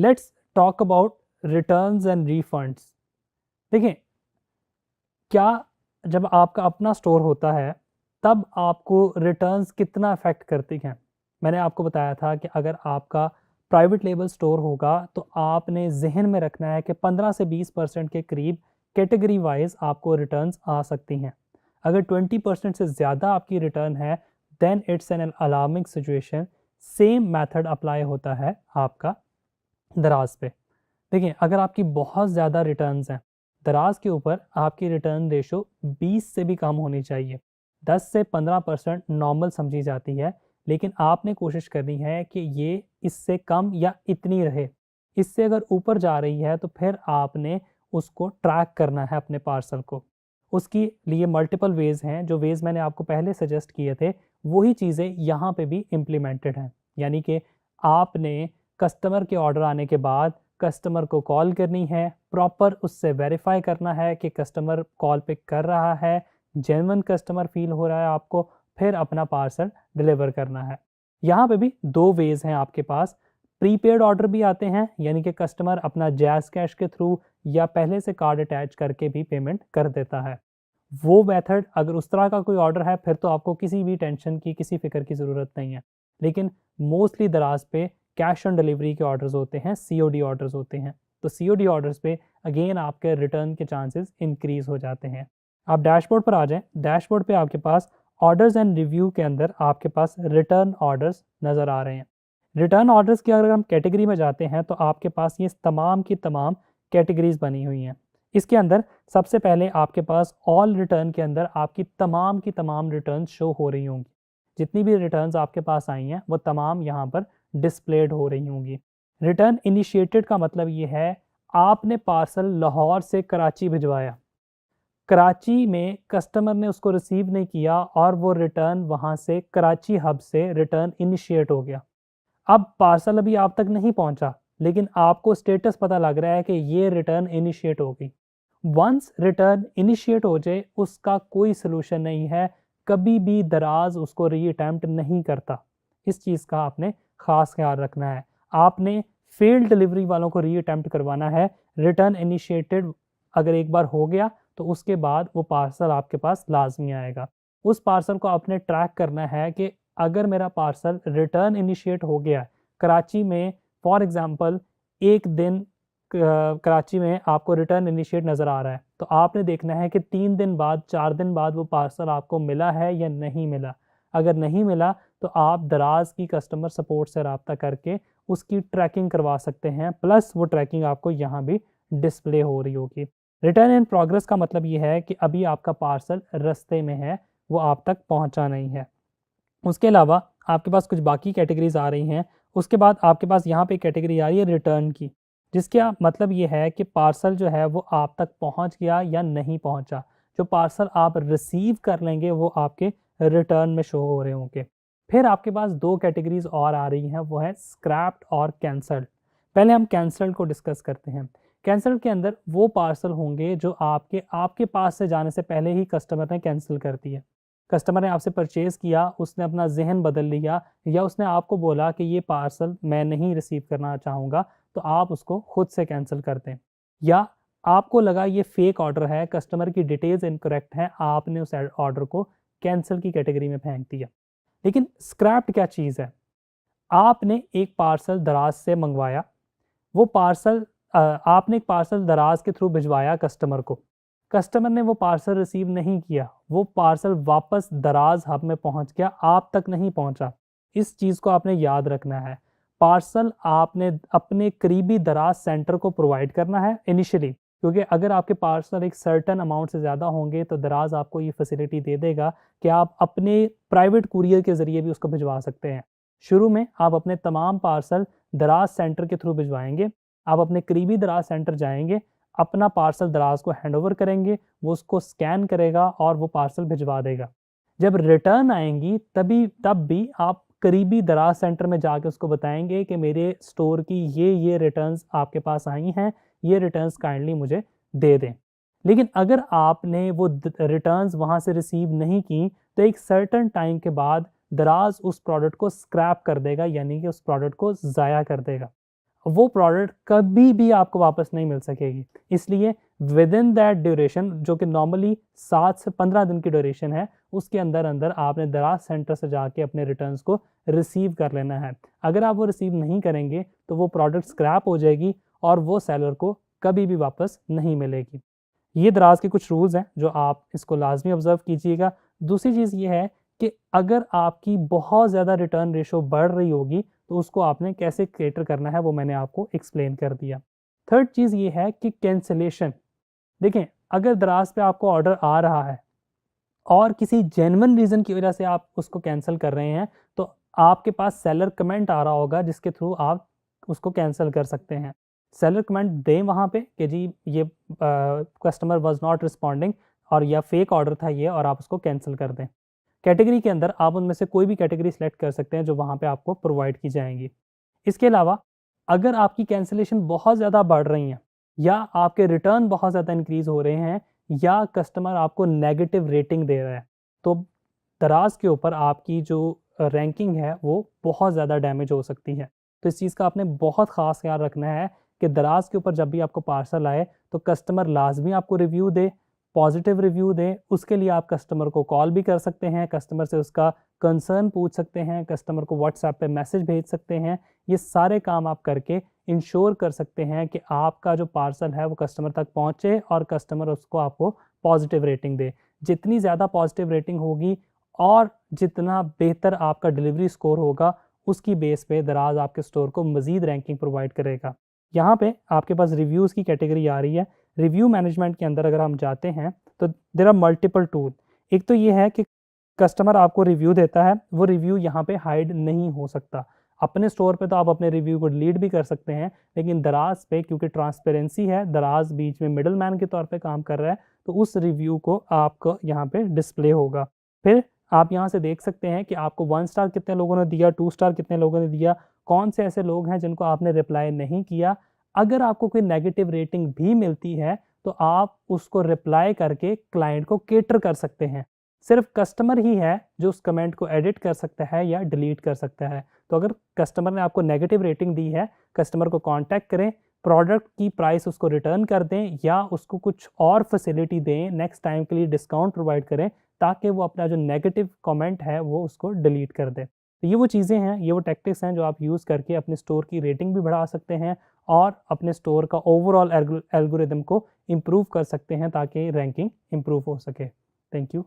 Let's talk about returns and refunds. देखिए, क्या जब आपका अपना स्टोर होता है तब आपको रिटर्न्स कितना अफेक्ट करती हैं। मैंने आपको बताया था कि अगर आपका प्राइवेट लेबल स्टोर होगा तो आपने जहन में रखना है कि 15 से 20% के करीब कैटेगरी वाइज आपको रिटर्न्स आ सकती हैं। अगर 20% से ज़्यादा आपकी रिटर्न है then it's an alarming situation. Same method apply होता है आपका दराज पे। देखिए, अगर आपकी बहुत ज़्यादा रिटर्न्स हैं, दराज के ऊपर आपकी रिटर्न रेशो 20 से भी कम होनी चाहिए। 10 से 15% नॉर्मल समझी जाती है, लेकिन आपने कोशिश करनी है कि ये इससे कम या इतनी रहे। इससे अगर ऊपर जा रही है तो फिर आपने उसको ट्रैक करना है अपने पार्सल को। उसके लिए मल्टीपल वेज हैं, जो वेज मैंने आपको पहले सजेस्ट किए थे वही चीज़ें यहाँ पे भी इम्प्लीमेंटेड हैं। यानी कि आपने कस्टमर के ऑर्डर आने के बाद कस्टमर को कॉल करनी है, प्रॉपर उससे वेरीफाई करना है कि कस्टमर कॉल पिक कर रहा है, जेन्युइन कस्टमर फील हो रहा है आपको, फिर अपना पार्सल डिलीवर करना है। यहाँ पे भी दो वेज हैं आपके पास। प्रीपेड ऑर्डर भी आते हैं, यानी कि कस्टमर अपना जैज़ कैश के थ्रू या पहले से कार्ड अटैच करके भी पेमेंट कर देता है। वो मेथड, अगर उस तरह का कोई ऑर्डर है फिर तो आपको किसी भी टेंशन की, किसी फिक्र की ज़रूरत नहीं है। लेकिन मोस्टली दराज पे कैश ऑन डिलीवरी के ऑर्डर्स होते हैं, सीओडी ऑर्डर्स होते हैं। तो सीओडी ऑर्डर्स पे अगेन आपके रिटर्न के चांसेस इंक्रीज हो जाते हैं। आप डैशबोर्ड पर आ जाएं। डैशबोर्ड पे आपके पास ऑर्डर्स एंड रिव्यू के अंदर आपके पास रिटर्न ऑर्डर्स नज़र आ रहे हैं। रिटर्न ऑर्डर्स की अगर हम कैटेगरी में जाते हैं तो आपके पास ये तमाम की तमाम कैटेगरीज बनी हुई हैं। इसके अंदर सबसे पहले आपके पास ऑल रिटर्न के अंदर आपकी तमाम की तमाम रिटर्न शो हो रही होंगी। जितनी भी रिटर्न्स आपके पास आई हैं वो तमाम यहाँ पर डिस्प्लेड हो रही होंगी। रिटर्न इनिशिएटेड का मतलब ये है, आपने पार्सल लाहौर से कराची भिजवाया, कराची में कस्टमर ने उसको रिसीव नहीं किया और वो रिटर्न वहाँ से कराची हब से रिटर्न इनिशिएट हो गया। अब पार्सल अभी आप तक नहीं पहुँचा, लेकिन आपको स्टेटस पता लग रहा है कि ये रिटर्न इनिशिएट हो गई। वंस रिटर्न इनिशिएट हो जाए उसका कोई सोल्यूशन नहीं है, कभी भी दराज उसको री अटैम्प्ट नहीं करता। इस चीज़ का आपने खास ख्याल रखना है। आपने फेल्ड डिलीवरी वालों को री अटैम्प्ट करवाना है। रिटर्न इनिशिएटेड अगर एक बार हो गया तो उसके बाद वो पार्सल आपके पास लाजमी आएगा। उस पार्सल को आपने ट्रैक करना है कि अगर मेरा पार्सल रिटर्न इनिशिएट हो गया कराची में, फॉर एग्जांपल एक दिन कराची में आपको रिटर्न इनिशिएट नज़र आ रहा है, तो आपने देखना है कि 3 दिन बाद, 4 दिन बाद वो पार्सल आपको मिला है या नहीं मिला। अगर नहीं मिला तो आप दराज की कस्टमर सपोर्ट से रब्ता करके उसकी ट्रैकिंग करवा सकते हैं, प्लस वो ट्रैकिंग आपको यहाँ भी डिस्प्ले हो रही होगी। रिटर्न इन प्रोग्रेस का मतलब ये है कि अभी आपका पार्सल रास्ते में है, वो आप तक पहुँचा नहीं है। उसके अलावा आपके पास कुछ बाकी कैटेगरीज आ रही हैं। उसके बाद आपके पास यहाँ पे कैटेगरी आ रही है रिटर्न की, जिसका मतलब ये है कि पार्सल जो है वो आप तक पहुँच गया या नहीं पहुँचा। जो पार्सल आप रिसीव कर लेंगे वो आपके रिटर्न में शो हो रहे होंगे। फिर आपके पास दो कैटेगरीज और आ रही हैं, वो है स्क्रैप्ड और कैंसल्ड। पहले हम कैंसल्ड को डिस्कस करते हैं। कैंसल्ड के अंदर वो पार्सल होंगे जो आपके आपके पास से जाने से पहले ही कस्टमर ने कैंसिल कर दिया। कस्टमर ने आपसे परचेज़ किया, उसने अपना ज़हन बदल लिया या उसने आपको बोला कि ये पार्सल मैं नहीं रिसीव करना चाहूँगा, तो आप उसको खुद से कैंसिल कर दें। या आपको लगा ये फेक ऑर्डर है, कस्टमर की डिटेल्स इनकरेक्ट हैं, आपने उस ऑर्डर को कैंसिल की कैटेगरी में फेंक दिया। लेकिन स्क्रैप्ड क्या चीज़ है? आपने एक पार्सल दराज से मंगवाया, वो पार्सल आपने एक पार्सल दराज के थ्रू भिजवाया कस्टमर को। कस्टमर ने वो पार्सल रिसीव नहीं किया, वो पार्सल वापस दराज हब में पहुंच गया, आप तक नहीं पहुंचा। इस चीज़ को आपने याद रखना है। पार्सल आपने अपने करीबी दराज सेंटर को प्रोवाइड करना है इनिशियली, क्योंकि अगर आपके पार्सल एक सर्टन अमाउंट से ज़्यादा होंगे तो दराज आपको ये फैसिलिटी दे देगा कि आप अपने प्राइवेट कुरियर के ज़रिए भी उसको भिजवा सकते हैं। शुरू में आप अपने तमाम पार्सल दराज सेंटर के थ्रू भिजवाएंगे। आप अपने करीबी दराज सेंटर जाएंगे, अपना पार्सल दराज को हैंड ओवर करेंगे, वो उसको स्कैन करेगा और वो पार्सल भिजवा देगा। जब रिटर्न आएंगी तब भी आप करीबी दराज सेंटर में जाके उसको बताएंगे कि मेरे स्टोर की ये रिटर्न्स आपके पास आई हैं, ये रिटर्न्स काइंडली मुझे दे दें। लेकिन अगर आपने वो रिटर्न्स वहाँ से रिसीव नहीं की तो एक सर्टन टाइम के बाद दराज उस प्रोडक्ट को स्क्रैप कर देगा, यानी कि उस प्रोडक्ट को ज़ाया कर देगा। वो प्रोडक्ट कभी भी आपको वापस नहीं मिल सकेगी। इसलिए विद इन दैट ड्यूरेशन, जो कि नॉर्मली 7 से 15 दिन की ड्यूरेशन है, उसके अंदर अंदर आपने दराज सेंटर से जाके अपने रिटर्न्स को रिसीव कर लेना है। अगर आप वो रिसीव नहीं करेंगे तो वो प्रोडक्ट स्क्रैप हो जाएगी और वो सेलर को कभी भी वापस नहीं मिलेगी। ये दराज के कुछ रूल्स हैं जो आप इसको लाजमी ऑब्जर्व कीजिएगा। दूसरी चीज़ ये है कि अगर आपकी बहुत ज़्यादा रिटर्न रेशो बढ़ रही होगी तो उसको आपने कैसे कैटर करना है वो मैंने आपको एक्सप्लेन कर दिया। थर्ड चीज़ ये है कि कैंसिलेशन। देखें, अगर दराज पे आपको ऑर्डर आ रहा है और किसी जेन्युइन रीज़न की वजह से आप उसको कैंसिल कर रहे हैं, तो आपके पास सेलर कमेंट आ रहा होगा जिसके थ्रू आप उसको कैंसिल कर सकते हैं। सेलर कमेंट दें वहाँ पे कि जी ये कस्टमर वाज नॉट रिस्पॉन्डिंग और या फेक ऑर्डर था ये, और आप उसको कैंसिल कर दें। कैटेगरी के अंदर आप उनमें से कोई भी कैटेगरी सेलेक्ट कर सकते हैं जो वहाँ पे आपको प्रोवाइड की जाएंगी। इसके अलावा अगर आपकी कैंसिलेशन बहुत ज़्यादा बढ़ रही हैं या आपके रिटर्न बहुत ज़्यादा इंक्रीज़ हो रहे हैं या कस्टमर आपको नेगेटिव रेटिंग दे रहा है, तो दराज के ऊपर आपकी जो रैंकिंग है वो बहुत ज़्यादा डैमेज हो सकती है। तो इस चीज़ का आपने बहुत ख़ास ख्याल रखना है कि दराज के ऊपर जब भी आपको पार्सल आए तो कस्टमर लाजमी आपको रिव्यू दे, पॉजिटिव रिव्यू दें। उसके लिए आप कस्टमर को कॉल भी कर सकते हैं, कस्टमर से उसका कंसर्न पूछ सकते हैं, कस्टमर को व्हाट्सएप पे मैसेज भेज सकते हैं। ये सारे काम आप करके इंश्योर कर सकते हैं कि आपका जो पार्सल है वो कस्टमर तक पहुंचे और कस्टमर उसको आपको पॉजिटिव रेटिंग दे। जितनी ज़्यादा पॉजिटिव रेटिंग होगी और जितना बेहतर आपका डिलीवरी स्कोर होगा, उसकी बेस पे दराज आपके स्टोर को मज़ीद रैंकिंग प्रोवाइड करेगा। यहाँ पे आपके पास रिव्यूज़ की कैटेगरी आ रही है। रिव्यू मैनेजमेंट के अंदर अगर हम जाते हैं तो देयर आर मल्टीपल टूल। एक तो ये है कि कस्टमर आपको रिव्यू देता है, वो रिव्यू यहाँ पे हाइड नहीं हो सकता। अपने स्टोर पे तो आप अपने रिव्यू को डिलीट भी कर सकते हैं, लेकिन दराज पे क्योंकि ट्रांसपेरेंसी है, दराज बीच में मिडल मैन के तौर पे काम कर रहा है, तो उस रिव्यू को आपको यहाँ पे डिस्प्ले होगा। फिर आप यहाँ से देख सकते हैं कि आपको 1 स्टार कितने लोगों ने दिया, 2 स्टार कितने लोगों ने दिया, कौन से ऐसे लोग हैं जिनको आपने रिप्लाई नहीं किया। अगर आपको कोई नेगेटिव रेटिंग भी मिलती है तो आप उसको रिप्लाई करके क्लाइंट को केटर कर सकते हैं। सिर्फ कस्टमर ही है जो उस कमेंट को एडिट कर सकता है या डिलीट कर सकता है। तो अगर कस्टमर ने आपको नेगेटिव रेटिंग दी है, कस्टमर को कांटेक्ट करें, प्रोडक्ट की प्राइस उसको रिटर्न कर दें या उसको कुछ और फैसिलिटी दें, नेक्स्ट टाइम के लिए डिस्काउंट प्रोवाइड करें ताकि वो अपना जो नेगेटिव कमेंट है वो उसको डिलीट कर दे। तो ये वो चीज़ें हैं, ये वो टैक्टिक्स हैं जो आप यूज़ करके अपने स्टोर की रेटिंग भी बढ़ा सकते हैं और अपने स्टोर का ओवरऑल एल्गोरिदम को इम्प्रूव कर सकते हैं ताकि रैंकिंग इम्प्रूव हो सके। Thank you.